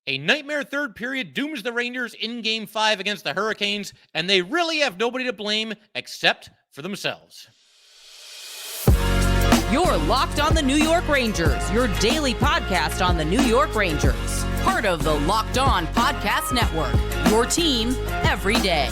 A nightmare third period dooms the Rangers in Game 5 against the Hurricanes, and they really have nobody to blame except for themselves. You're Locked on the New York Rangers, your daily podcast on the New York Rangers. Part of the Locked On Podcast Network, your team every day.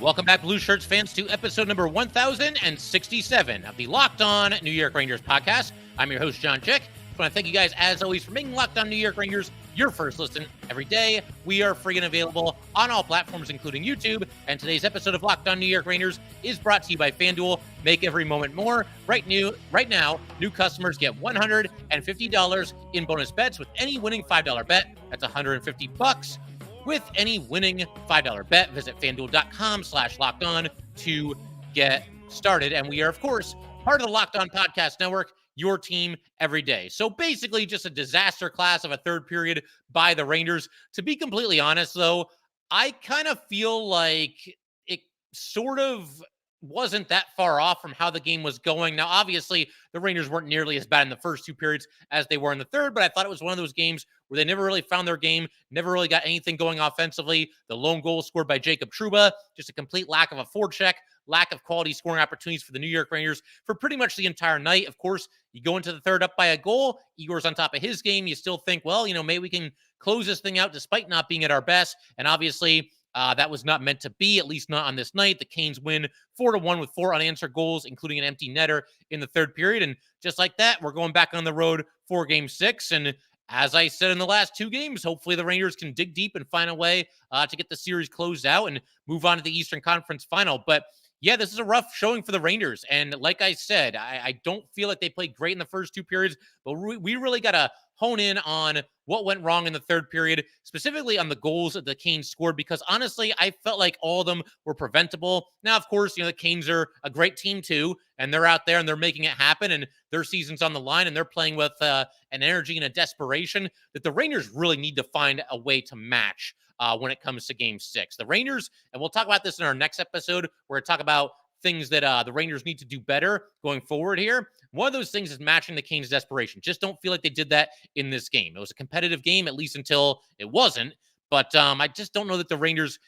Welcome back, Blue Shirts fans, to episode number 1067 of the Locked On New York Rangers podcast. I'm your host, John Chick. I want to thank you guys, as always, for making Locked On New York Rangers your first listen every day. We are free and available on all platforms, including YouTube. And today's episode of Locked On New York Rangers is brought to you by FanDuel. Make every moment more. Right now, new customers get $150 in bonus bets with any winning $5 bet. That's $150 with any winning $5 bet. Visit FanDuel.com/LockedOn to get started. And we are, of course, part of the Locked On Podcast Network, your team every day. So basically just a disaster class of a third period by the Rangers. To be completely honest, though, I kind of feel like it sort of wasn't that far off from how the game was going. Now, obviously, the Rangers weren't nearly as bad in the first two periods as they were in the third, but I thought it was one of those games where they never really found their game, never really got anything going offensively. The lone goal scored by Jacob Trouba, just a complete lack of a forecheck, lack of quality scoring opportunities for the New York Rangers for pretty much the entire night. Of course, you go into the third up by a goal. Igor's on top of his game. You still think, well, maybe we can close this thing out despite not being at our best. And obviously, that was not meant to be, at least not on this night. The Canes win 4-1 with 4 unanswered goals, including an empty netter in the third period. And just like that, we're going back on the road for Game 6. And as I said in the last 2 games, hopefully the Rangers can dig deep and find a way to get the series closed out and move on to the Eastern Conference Final. But yeah, this is a rough showing for the Rangers. And like I said, I don't feel like they played great in the first 2 periods, but we really got to hone in on what went wrong in the third period, specifically on the goals that the Canes scored, because honestly, I felt like all of them were preventable. Now, of course, the Canes are a great team too, and they're out there and they're making it happen, and their season's on the line, and they're playing with an energy and a desperation that the Rangers really need to find a way to match when it comes to Game 6. The Rangers, and we'll talk about this in our next episode, where we talk about things that the Rangers need to do better going forward here. One of those things is matching the Canes' desperation. Just don't feel like they did that in this game. It was a competitive game, at least until it wasn't. But I just don't know that the Rangers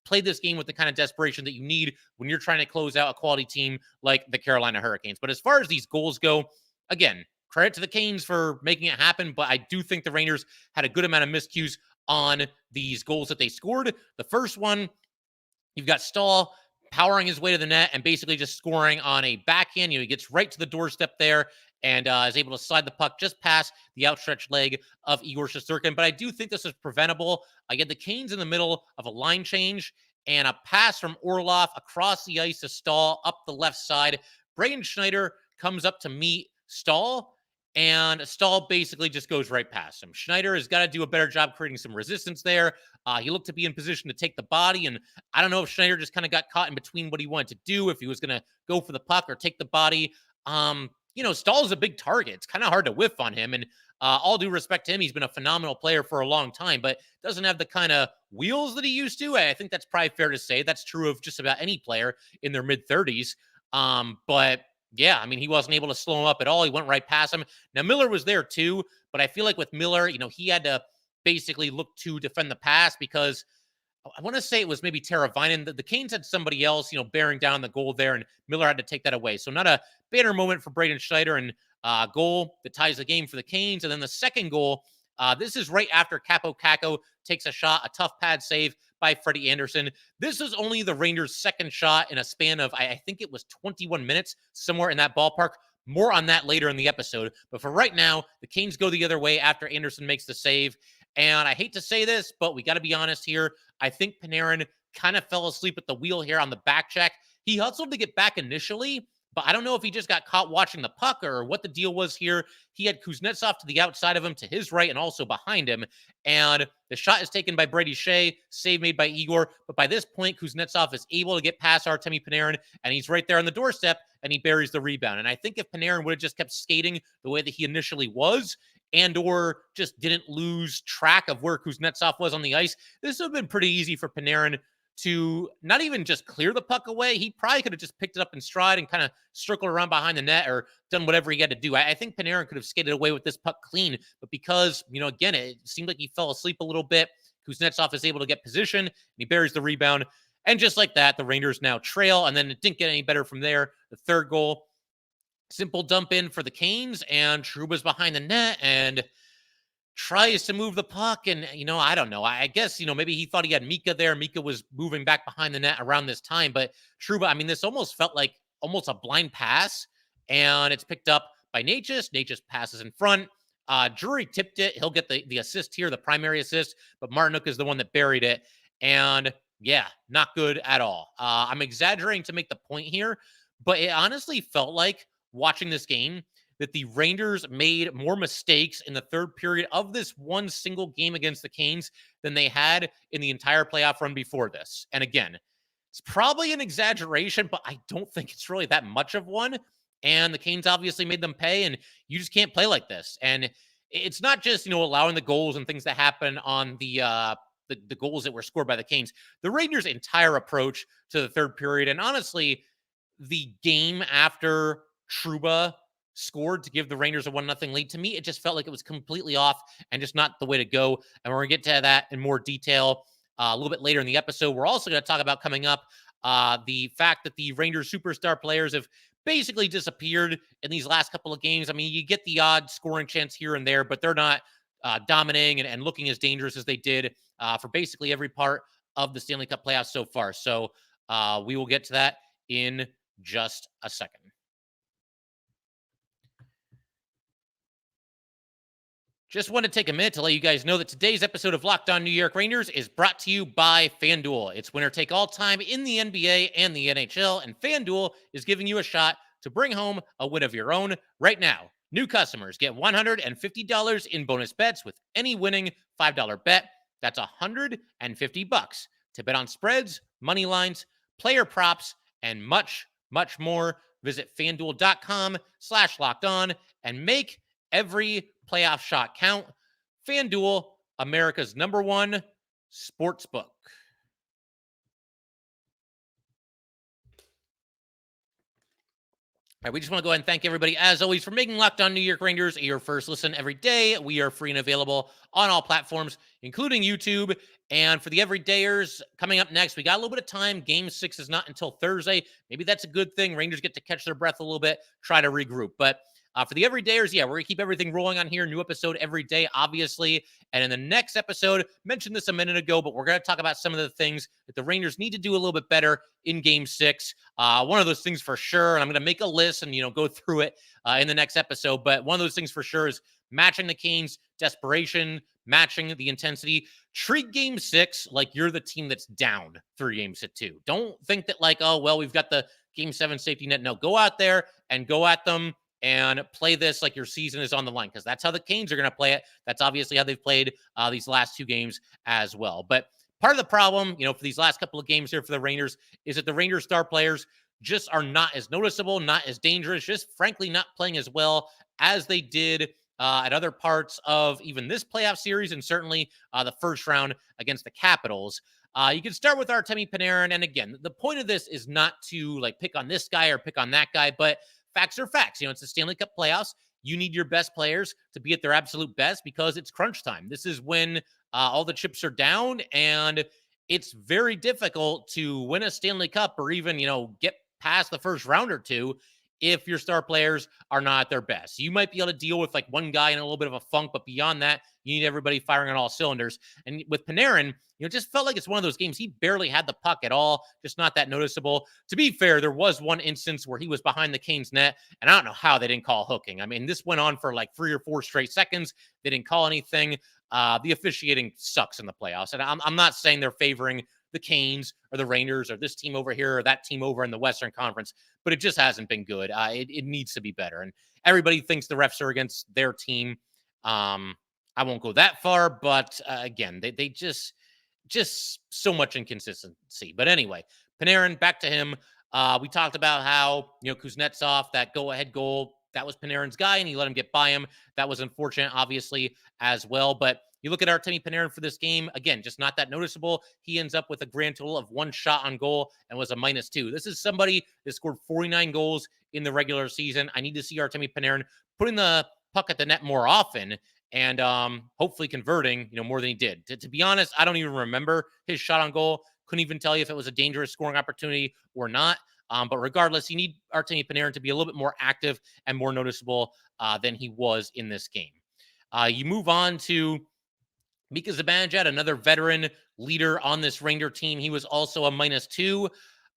played this game with the kind of desperation that you need when you're trying to close out a quality team like the Carolina Hurricanes. But as far as these goals go, again, credit to the Canes for making it happen. But I do think the Rangers had a good amount of miscues on these goals that they scored. The first one, you've got Stahl powering his way to the net and basically just scoring on a backhand. He gets right to the doorstep there and is able to slide the puck just past the outstretched leg of Igor Shesterkin. But I do think this is preventable. I get the Canes in the middle of a line change and a pass from Orlov across the ice to Stahl up the left side. Braden Schneider comes up to meet Stahl, and Stahl basically just goes right past him. Schneider has got to do a better job creating some resistance there. He looked to be in position to take the body, and I don't know if Schneider just kind of got caught in between what he wanted to do, if he was going to go for the puck or take the body. Stahl's a big target. It's kind of hard to whiff on him, and all due respect to him, he's been a phenomenal player for a long time, but doesn't have the kind of wheels that he used to. I think that's probably fair to say. That's true of just about any player in their mid-30s. But yeah, he wasn't able to slow him up at all. He went right past him. Now, Miller was there too, but I feel like with Miller, he had to basically look to defend the pass because I want to say it was maybe Teravainen. The Canes had somebody else, bearing down the goal there, and Miller had to take that away. So not a banner moment for Braden Schneider, and goal that ties the game for the Canes. And then the second goal, this is right after Capo Caco takes a shot, a tough pad save by Freddie Anderson. This is only the Rangers' second shot in a span of, I think it was 21 minutes, somewhere in that ballpark. More on that later in the episode. But for right now, the Canes go the other way after Anderson makes the save. And I hate to say this, but we got to be honest here. I think Panarin kind of fell asleep at the wheel here on the back check. He hustled to get back initially, but I don't know if he just got caught watching the puck or what the deal was here. He had Kuznetsov to the outside of him, to his right, and also behind him. And the shot is taken by Brady Shea, save made by Igor. But by this point, Kuznetsov is able to get past Artemi Panarin, and he's right there on the doorstep, and he buries the rebound. And I think if Panarin would have just kept skating the way that he initially was, and or just didn't lose track of where Kuznetsov was on the ice, this would have been pretty easy for Panarin to not even just clear the puck away. He probably could have just picked it up in stride and kind of circled around behind the net or done whatever he had to do. I think Panarin could have skated away with this puck clean, but because, again, it seemed like he fell asleep a little bit, Kuznetsov is able to get position, and he buries the rebound. And just like that, the Rangers now trail, and then it didn't get any better from there. The third goal, simple dump in for the Canes, and Trouba's behind the net, and tries to move the puck, and I don't know. I guess maybe he thought he had Mika there. Mika was moving back behind the net around this time, but Trouba, this almost felt like almost a blind pass, and it's picked up by Natchez. Natchez passes in front. Drury tipped it. He'll get the assist here, the primary assist, but Martinook is the one that buried it, and yeah, not good at all. I'm exaggerating to make the point here, but it honestly felt like watching this game that the Rangers made more mistakes in the third period of this one single game against the Canes than they had in the entire playoff run before this. And again, it's probably an exaggeration, but I don't think it's really that much of one. And the Canes obviously made them pay, and you just can't play like this. And it's not just, allowing the goals and things that happen on the goals that were scored by the Canes. The Rangers' entire approach to the third period, and honestly, the game after Trouba scored to give the Rangers a 1-0 lead, to me, it just felt like it was completely off and just not the way to go. And we're going to get to that in more detail a little bit later in the episode. We're also going to talk about coming up the fact that the Rangers superstar players have basically disappeared in these last couple of games. You get the odd scoring chance here and there, but they're not dominating and looking as dangerous as they did for basically every part of the Stanley Cup playoffs so far. So we will get to that in just a second. Just want to take a minute to let you guys know that today's episode of Locked On New York Rangers is brought to you by FanDuel. It's winner take all time in the NBA and the NHL, and FanDuel is giving you a shot to bring home a win of your own right now. New customers get $150 in bonus bets with any winning $5 bet. That's $150 to bet on spreads, money lines, player props, and much, much more. Visit FanDuel.com/LockedOn and make every playoff shot count. FanDuel, America's #1 sportsbook. All right, we just want to go ahead and thank everybody, as always, for making Locked On New York Rangers your first listen every day. We are free and available on all platforms, including YouTube. And for the everydayers, coming up next, we got a little bit of time. Game 6 is not until Thursday. Maybe that's a good thing. Rangers get to catch their breath a little bit, try to regroup. But for the everydayers, yeah, we're going to keep everything rolling on here. New episode every day, obviously. And in the next episode, mentioned this a minute ago, but we're going to talk about some of the things that the Rangers need to do a little bit better in Game 6. One of those things for sure, and I'm going to make a list and, go through it in the next episode. But one of those things for sure is matching the Canes' desperation, matching the intensity. Treat Game 6 like you're the team that's down 3 games to 2. Don't think that we've got the Game 7 safety net. No, go out there and go at them and play this like your season is on the line, because that's how the Canes are going to play it. That's obviously how they've played these last 2 games as well. But part of the problem, for these last couple of games here for the Rangers is that the Rangers star players just are not as noticeable, not as dangerous, just frankly not playing as well as they did at other parts of even this playoff series, and certainly the first round against the Capitals. You can start with Artemi Panarin. And again, the point of this is not to pick on this guy or pick on that guy, but facts are facts. It's the Stanley Cup playoffs. You need your best players to be at their absolute best because it's crunch time. This is when all the chips are down, and it's very difficult to win a Stanley Cup or even, get past the first round or two if your star players are not at their best. You might be able to deal with one guy in a little bit of a funk, but beyond that, you need everybody firing on all cylinders. And with Panarin, it just felt like it's one of those games. He barely had the puck at all, just not that noticeable. To be fair, there was one instance where he was behind the Canes net, and I don't know how they didn't call hooking. This went on for 3 or 4 straight seconds. They didn't call anything. The officiating sucks in the playoffs, and I'm not saying they're favoring the Canes or the Rangers or this team over here or that team over in the Western Conference, but it just hasn't been good. It needs to be better. And everybody thinks the refs are against their team. I won't go that far, but again, they just so much inconsistency. But anyway, Panarin, back to him. We talked about how, Kuznetsov, that go-ahead goal, that was Panarin's guy, and he let him get by him. That was unfortunate, obviously, as well. But you look at Artemi Panarin for this game, again, just not that noticeable. He ends up with a grand total of 1 shot on goal and was a -2. This is somebody that scored 49 goals in the regular season. I need to see Artemi Panarin putting the puck at the net more often and hopefully converting, more than he did. To be honest, I don't even remember his shot on goal. Couldn't even tell you if it was a dangerous scoring opportunity or not. But regardless, you need Artemi Panarin to be a little bit more active and more noticeable than he was in this game. You move on to Mika Zibanejad, another veteran leader on this Ranger team. He was also a -2.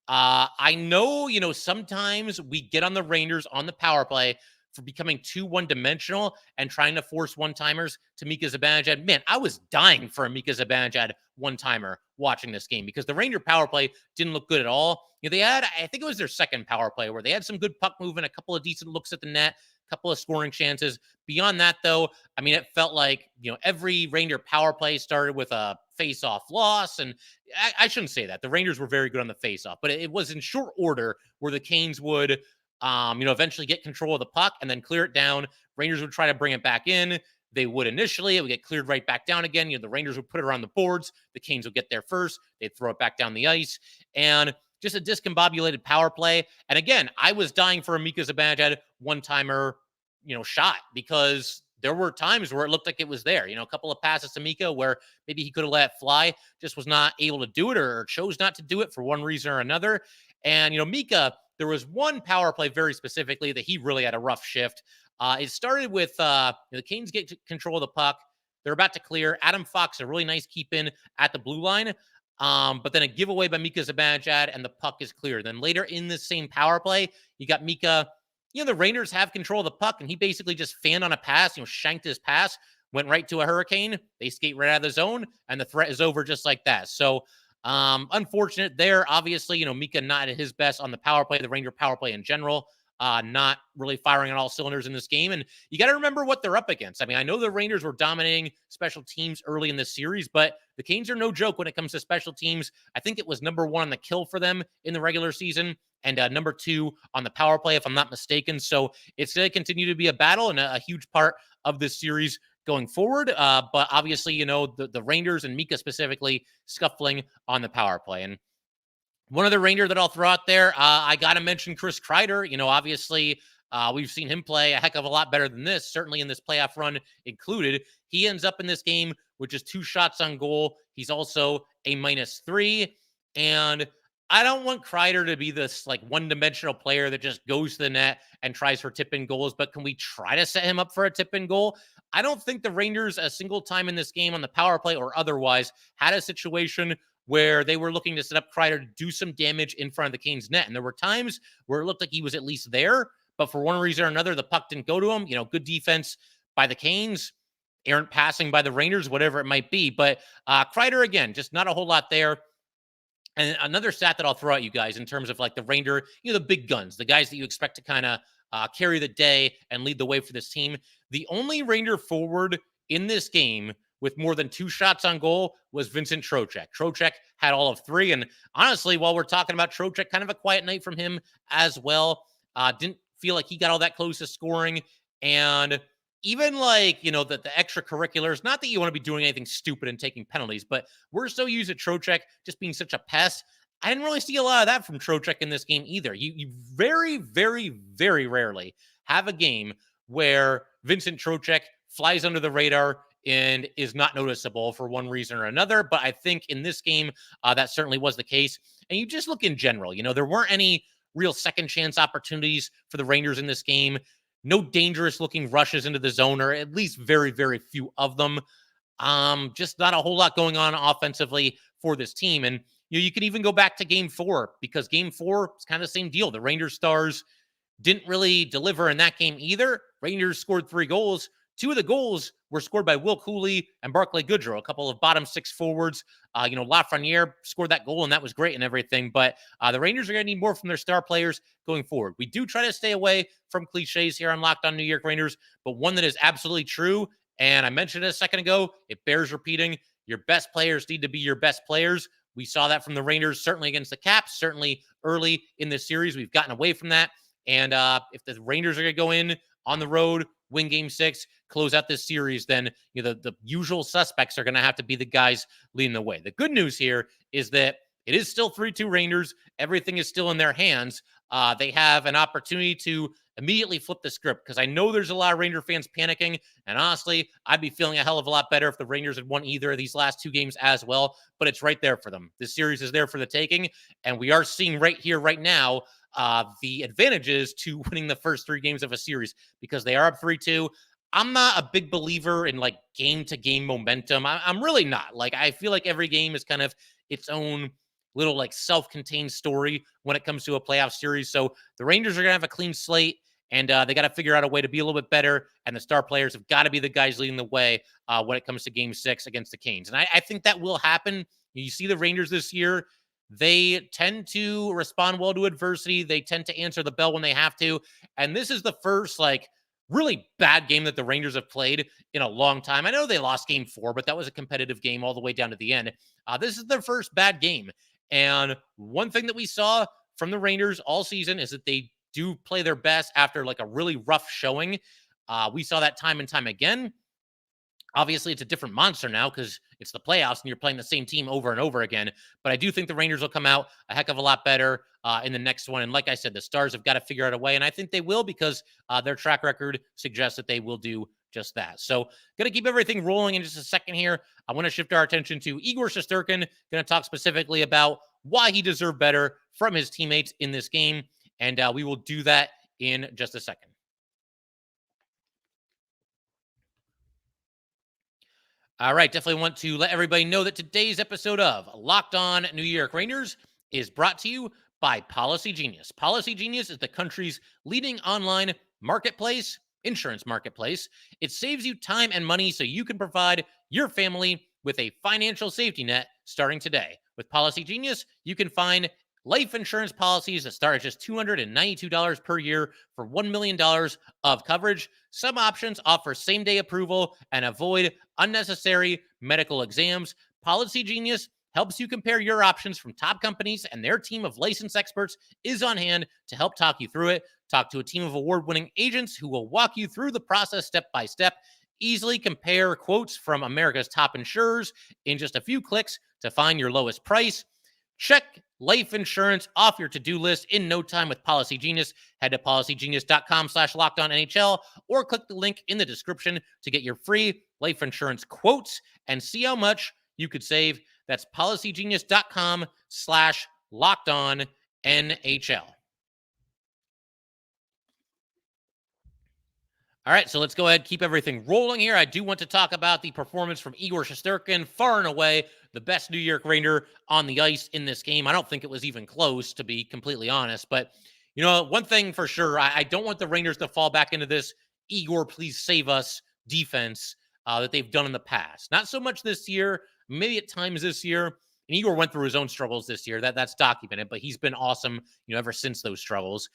I know, sometimes we get on the Rangers on the power play for becoming too one-dimensional and trying to force one-timers to Mika Zibanejad. Man, I was dying for a Mika Zibanejad one-timer watching this game because the Ranger power play didn't look good at all. They had, I think it was their second power play where they had some good puck movement, a couple of decent looks at the net, a couple of scoring chances. Beyond that, though, it felt like, every Ranger power play started with a face-off loss. And I shouldn't say that. The Rangers were very good on the face-off, but it was in short order where the Canes would eventually get control of the puck and then clear it down. Rangers would try to bring it back in. They would initially. It would get cleared right back down again. The Rangers would put it around the boards. The Canes would get there first. They'd throw it back down the ice. And just a discombobulated power play. And again, I was dying for a Mika Zibanejad one-timer, shot because there were times where it looked like it was there. A couple of passes to Mika where maybe he could have let it fly, just was not able to do it or chose not to do it for one reason or another. And, Mika, there was one power play very specifically that he really had a rough shift. It started with the Canes get control of the puck. They're about to clear. Adam Fox, a really nice keep in at the blue line. But then a giveaway by Mika Zibanejad and the puck is clear. Then later in this same power play, you got Mika. The Rangers have control of the puck and he basically just fanned on a pass, shanked his pass, went right to a hurricane. They skate right out of the zone and the threat is over just like that. So unfortunate there. Obviously, Mika not at his best on the power play, the Ranger power play in general, not really firing on all cylinders in this game. And you got to remember what they're up against. I know the Rangers were dominating special teams early in this series, but the Canes are no joke when it comes to special teams. I think it was number 1 on the kill for them in the regular season and number 2 on the power play, if I'm not mistaken. So it's going to continue to be a battle and a huge part of this series going forward. But obviously, the Rangers and Mika specifically scuffling on the power play. And one other Ranger that I'll throw out there, I got to mention Chris Kreider. Obviously, we've seen him play a heck of a lot better than this, certainly in this playoff run included. He ends up in this game with just 2 shots on goal. He's also a -3. And I don't want Kreider to be this one-dimensional player that just goes to the net and tries for tip-in goals, but can we try to set him up for a tip-in goal? I don't think the Rangers a single time in this game on the power play or otherwise had a situation where they were looking to set up Kreider to do some damage in front of the Canes net. And there were times where it looked like he was at least there, but for one reason or another, the puck didn't go to him. Good defense by the Canes, errant passing by the Rangers, whatever it might be. But Kreider, again, just not a whole lot there. And another stat that I'll throw at you guys in terms of the Ranger, the big guns, the guys that you expect to kind of carry the day and lead the way for this team. The only Ranger forward in this game with more than 2 shots on goal was Vincent Trocheck. Trocheck had all of 3. And honestly, while we're talking about Trocheck, kind of a quiet night from him as well. Didn't feel like he got all that close to scoring. And even the extracurriculars, not that you want to be doing anything stupid and taking penalties, but we're so used to Trocheck just being such a pest. I didn't really see a lot of that from Trocheck in this game either. You very, very, very rarely have a game where Vincent Trocheck flies under the radar and is not noticeable for one reason or another. But I think in this game, that certainly was the case. And you just look in general, there weren't any real second chance opportunities for the Rangers in this game. No dangerous looking rushes into the zone, or at least very, very few of them. Just not a whole lot going on offensively for this team. And you can even go back to game 4 because game 4 is kind of the same deal. The Rangers stars didn't really deliver in that game either. Rangers scored 3 goals. Two of the goals were scored by Will Cooley and Barclay Goodrow, a couple of bottom six forwards. Lafreniere scored that goal, and that was great and everything. But the Rangers are going to need more from their star players going forward. We do try to stay away from cliches here on Locked On New York Rangers, but one that is absolutely true, and I mentioned it a second ago, it bears repeating. Your best players need to be your best players. We saw that from the Rangers, certainly against the Caps, certainly early in this series. We've gotten away from that. And if the Rangers are going to go in on the road, win Game 6, close out this series, then the usual suspects are going to have to be the guys leading the way. The good news here is that it is still 3-2 Rangers. Everything is still in their hands. They have an opportunity to immediately flip the script, because I know there's a lot of Ranger fans panicking, and honestly, I'd be feeling a hell of a lot better if the Rangers had won either of these last two games as well, but it's right there for them. This series is there for the taking, and we are seeing right here, right now, the advantages to winning the first three games of a series, because they are up 3-2. I'm not a big believer in like game-to-game momentum. I'm really not. Like, I feel like every game is kind of its own little like self-contained story when it comes to a playoff series. So the Rangers are going to have a clean slate, and they got to figure out a way to be a little bit better. And the star players have got to be the guys leading the way when it comes to Game 6 against the Canes. And I think that will happen. You see the Rangers this year, they tend to respond well to adversity. They tend to answer the bell when they have to. And this is the first like really bad game that the Rangers have played in a long time. I know they lost Game 4, but that was a competitive game all the way down to the end. This is their first bad game. And one thing that we saw from the Rangers all season is that they do play their best after like a really rough showing. We saw that time and time again. Obviously, it's a different monster now because it's the playoffs and you're playing the same team over and over again. But I do think the Rangers will come out a heck of a lot better in the next one. And like I said, the Stars have got to figure out a way. And I think they will, because their track record suggests that they will do just that. So going to keep everything rolling in just a second here. I want to shift our attention to Igor Shesterkin. Going to talk specifically about why he deserved better from his teammates in this game. And we will do that in just a second. All right, definitely want to let everybody know that today's episode of Locked On New York Rangers is brought to you by Policygenius. Policygenius is the country's leading online marketplace, insurance marketplace. It saves you time and money so you can provide your family with a financial safety net starting today. With Policygenius, you can find life insurance policies that start at just $292 per year for $1 million of coverage. Some options offer same-day approval and avoid unnecessary medical exams. Policygenius helps you compare your options from top companies, and their team of licensed experts is on hand to help talk you through it. Talk to a team of award-winning agents who will walk you through the process step by step. Easily compare quotes from America's top insurers in just a few clicks to find your lowest price. Check life insurance off your to-do list in no time with Policygenius. Head to policygenius.com/lockedonnhl or click the link in the description to get your free life insurance quotes and see how much you could save. That's policygenius.com/lockedonnhl. All right, so let's go ahead, keep everything rolling here. I do want to talk about the performance from Igor Shesterkin, far and away the best New York Ranger on the ice in this game. I don't think it was even close, to be completely honest. But, one thing for sure, I don't want the Rangers to fall back into this Igor, please save us defense that they've done in the past. Not so much this year, maybe at times this year. And Igor went through his own struggles this year. That's documented, but he's been awesome, ever since those struggles.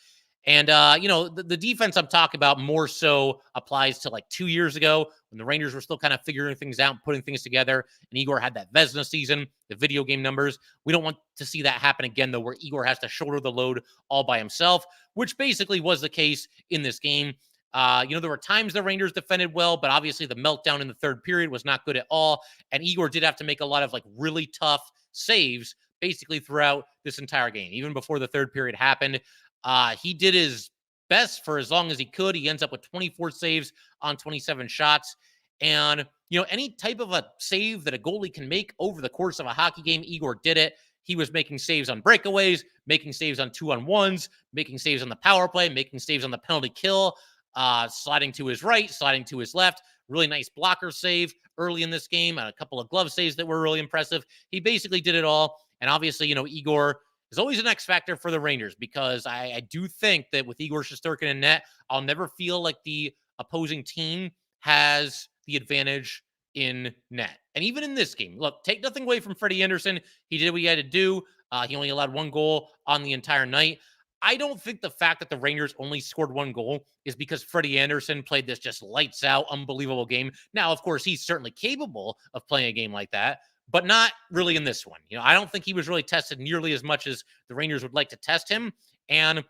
And, the defense I'm talking about more so applies to like 2 years ago when the Rangers were still kind of figuring things out and putting things together. And Igor had that Vezina season, the video game numbers. We don't want to see that happen again, though, where Igor has to shoulder the load all by himself, which basically was the case in this game. There were times the Rangers defended well, but obviously the meltdown in the third period was not good at all. And Igor did have to make a lot of like really tough saves basically throughout this entire game, even before the third period happened. He did his best for as long as he could. He ends up with 24 saves on 27 shots. And, any type of a save that a goalie can make over the course of a hockey game, Igor did it. He was making saves on breakaways, making saves on 2-on-1s, making saves on the power play, making saves on the penalty kill, sliding to his right, sliding to his left. Really nice blocker save early in this game, and a couple of glove saves that were really impressive. He basically did it all. And obviously, Igor is always an X factor for the Rangers, because I do think that with Igor Shesterkin in net, I'll never feel like the opposing team has the advantage in net. And even in this game, look, take nothing away from Freddie Andersen. He did what he had to do. He only allowed one goal on the entire night. I don't think the fact that the Rangers only scored one goal is because Freddie Andersen played this just lights out, unbelievable game. Now, of course, he's certainly capable of playing a game like that, but not really in this one. I don't think he was really tested nearly as much as the Rangers would like to test him. And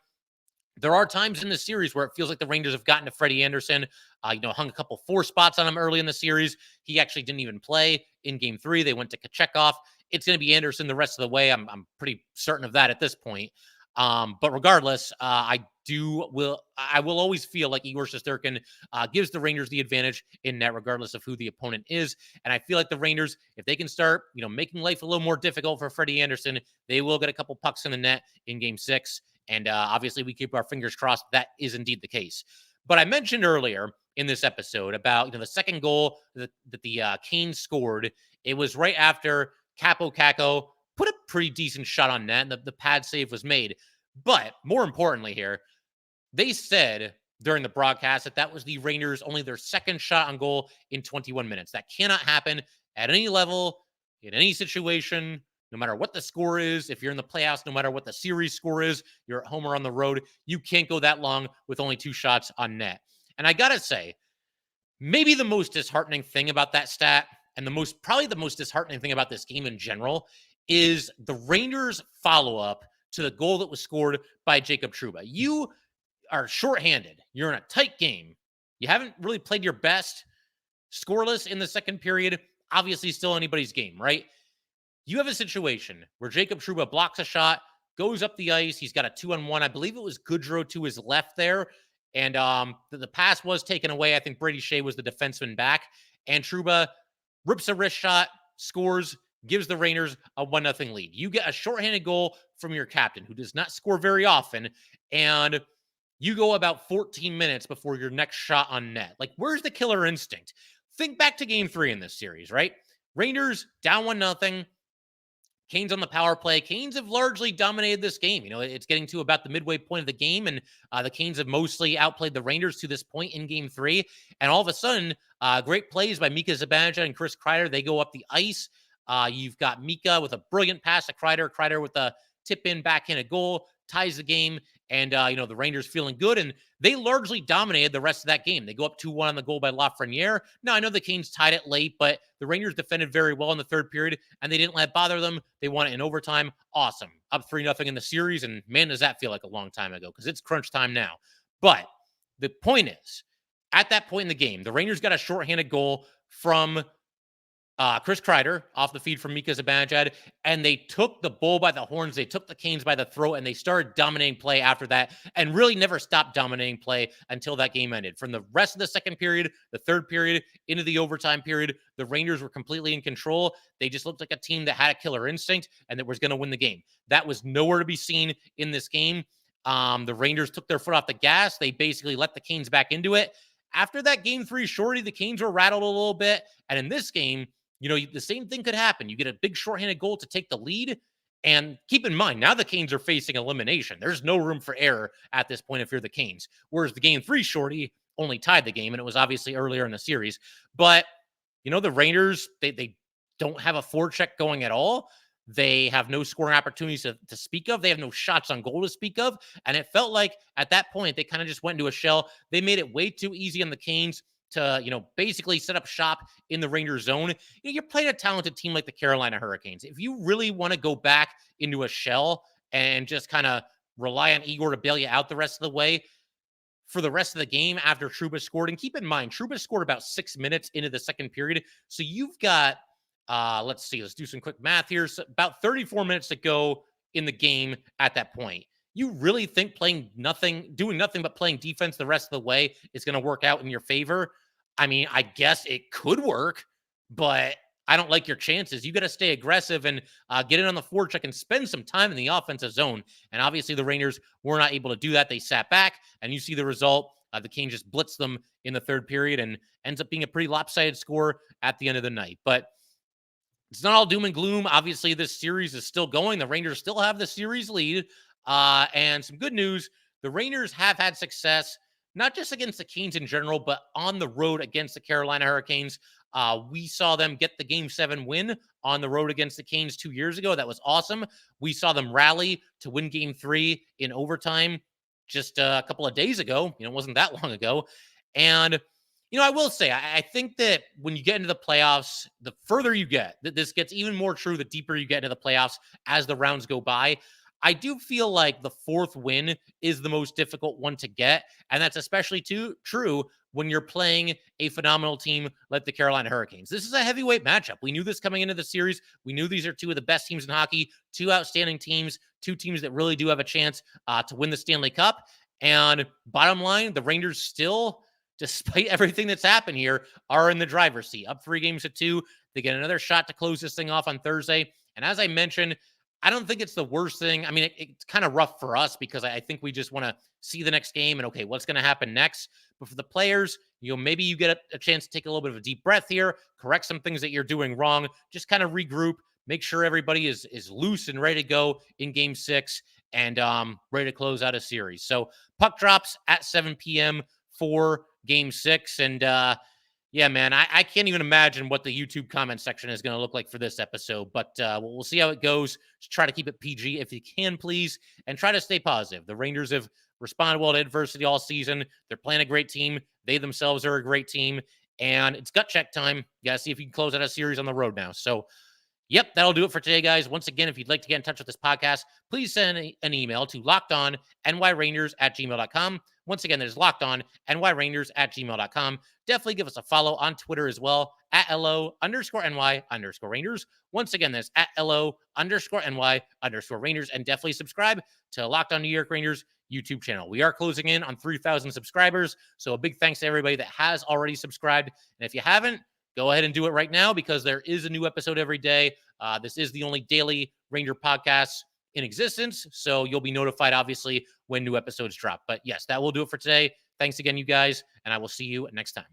there are times in the series where it feels like the Rangers have gotten to Freddie Andersen, hung a couple 4 spots on him early in the series. He actually didn't even play in game 3. They went to Kochetkov. It's going to be Andersen the rest of the way. I'm pretty certain of that at this point. But regardless, I will always feel like Igor Shesterkin gives the Rangers the advantage in net, regardless of who the opponent is. And I feel like the Rangers, if they can start, making life a little more difficult for Freddie Andersen, they will get a couple pucks in the net in game 6. And obviously, we keep our fingers crossed that is indeed the case. But I mentioned earlier in this episode about the second goal that the Canes scored. It was right after Capo Caco put a pretty decent shot on net, and the pad save was made. But more importantly here, they said during the broadcast that was the Rangers only their second shot on goal in 21 minutes. That cannot happen at any level, in any situation, no matter what the score is. If you're in the playoffs, no matter what the series score is, you're at home or on the road, you can't go that long with only 2 shots on net. And I got to say, maybe the most disheartening thing about that stat, and probably the most disheartening thing about this game in general, is the Rangers' follow-up to the goal that was scored by Jacob Trouba. You are shorthanded. You're in a tight game. You haven't really played your best. Scoreless in the second period, obviously still anybody's game, right? You have a situation where Jacob Trouba blocks a shot, goes up the ice. He's got a 2-on-1. I believe it was Goodrow to his left there. And the pass was taken away. I think Brady Shea was the defenseman back. And Trouba rips a wrist shot, scores, gives the Rangers a 1-0 lead. You get a shorthanded goal from your captain, who does not score very often, and you go about 14 minutes before your next shot on net. Like, where's the killer instinct? Think back to game 3 in this series, right? Rangers down 1-0. Canes on the power play. Canes have largely dominated this game. It's getting to about the midway point of the game, and the Canes have mostly outplayed the Rangers to this point in game 3. And all of a sudden, great plays by Mika Zibanejad and Chris Kreider. They go up the ice. You've got Mika with a brilliant pass to Kreider. Kreider with a tip-in, backhand goal, ties the game. And, the Rangers feeling good, and they largely dominated the rest of that game. They go up 2-1 on the goal by Lafreniere. Now, I know the Canes tied it late, but the Rangers defended very well in the third period, and they didn't let it bother them. They won it in overtime. Awesome. Up 3-0 in the series, and man, does that feel like a long time ago, because it's crunch time now. But the point is, at that point in the game, the Rangers got a shorthanded goal from Chris Kreider off the feed from Mika Zibanejad, and they took the bull by the horns. They took the Canes by the throat, and they started dominating play after that, and really never stopped dominating play until that game ended. From the rest of the second period, the third period, into the overtime period, the Rangers were completely in control. They just looked like a team that had a killer instinct and that was going to win the game. That was nowhere to be seen in this game. The Rangers took their foot off the gas. They basically let the Canes back into it. After that game 3 shorty, the Canes were rattled a little bit, and in this game, the same thing could happen. You get a big shorthanded goal to take the lead. And keep in mind, now the Canes are facing elimination. There's no room for error at this point if you're the Canes. Whereas the game 3 shorty only tied the game, and it was obviously earlier in the series. But, the Rangers, they don't have a forecheck going at all. They have no scoring opportunities to speak of. They have no shots on goal to speak of. And it felt like at that point, they kind of just went into a shell. They made it way too easy on the Canes to, basically set up shop in the Rangers zone. You're playing a talented team like the Carolina Hurricanes. If you really want to go back into a shell and just kind of rely on Igor to bail you out the rest of the way for the rest of the game after Trouba scored, and keep in mind, Trouba scored about 6 minutes into the second period. So you've got, let's do some quick math here. So about 34 minutes to go in the game at that point. You really think doing nothing but playing defense the rest of the way is going to work out in your favor? I mean, I guess it could work, but I don't like your chances. You got to stay aggressive and get in on the forecheck and spend some time in the offensive zone. And obviously the Rangers were not able to do that. They sat back, and you see the result. The Canes just blitzed them in the third period, and ends up being a pretty lopsided score at the end of the night. But it's not all doom and gloom. Obviously, this series is still going. The Rangers still have the series lead. And some good news, the Rangers have had success not just against the Canes in general, but on the road against the Carolina Hurricanes. We saw them get the Game 7 win on the road against the Canes 2 years ago. That was awesome. We saw them rally to win Game 3 in overtime just a couple of days ago. It wasn't that long ago. And, I will say, I think that when you get into the playoffs, the further you get, this gets even more true the deeper you get into the playoffs as the rounds go by. I do feel like the fourth win is the most difficult one to get. And that's especially true when you're playing a phenomenal team like the Carolina Hurricanes. This is a heavyweight matchup. We knew this coming into the series. We knew these are two of the best teams in hockey, two outstanding teams, two teams that really do have a chance to win the Stanley Cup. And bottom line, the Rangers still, despite everything that's happened here, are in the driver's seat. Up 3-2. They get another shot to close this thing off on Thursday. And as I mentioned, I don't think it's the worst thing. I mean, it's kind of rough for us because I think we just want to see the next game and, okay, what's going to happen next? But for the players, maybe you get a chance to take a little bit of a deep breath here, correct some things that you're doing wrong, just kind of regroup, make sure everybody is loose and ready to go in Game 6 and ready to close out a series. So puck drops at 7 p.m. for Game 6. And yeah, man, I can't even imagine what the YouTube comment section is going to look like for this episode, but we'll see how it goes. Just try to keep it PG if you can, please, and try to stay positive. The Rangers have responded well to adversity all season. They're playing a great team. They themselves are a great team, and it's gut check time. You got to see if you can close out a series on the road now. So, yep, that'll do it for today, guys. Once again, if you'd like to get in touch with this podcast, please send an email to lockedonnyrangers@gmail.com. Once again, that is lockedonnyrangers@gmail.com. Definitely give us a follow on Twitter as well, @LO_NY_Rangers. Once again, that's @LO_NY_Rangers. And definitely subscribe to Locked On New York Rangers YouTube channel. We are closing in on 3,000 subscribers. So a big thanks to everybody that has already subscribed. And if you haven't, go ahead and do it right now because there is a new episode every day. This is the only daily Ranger podcast in existence. So you'll be notified, obviously, when new episodes drop. But yes, that will do it for today. Thanks again, you guys, and I will see you next time.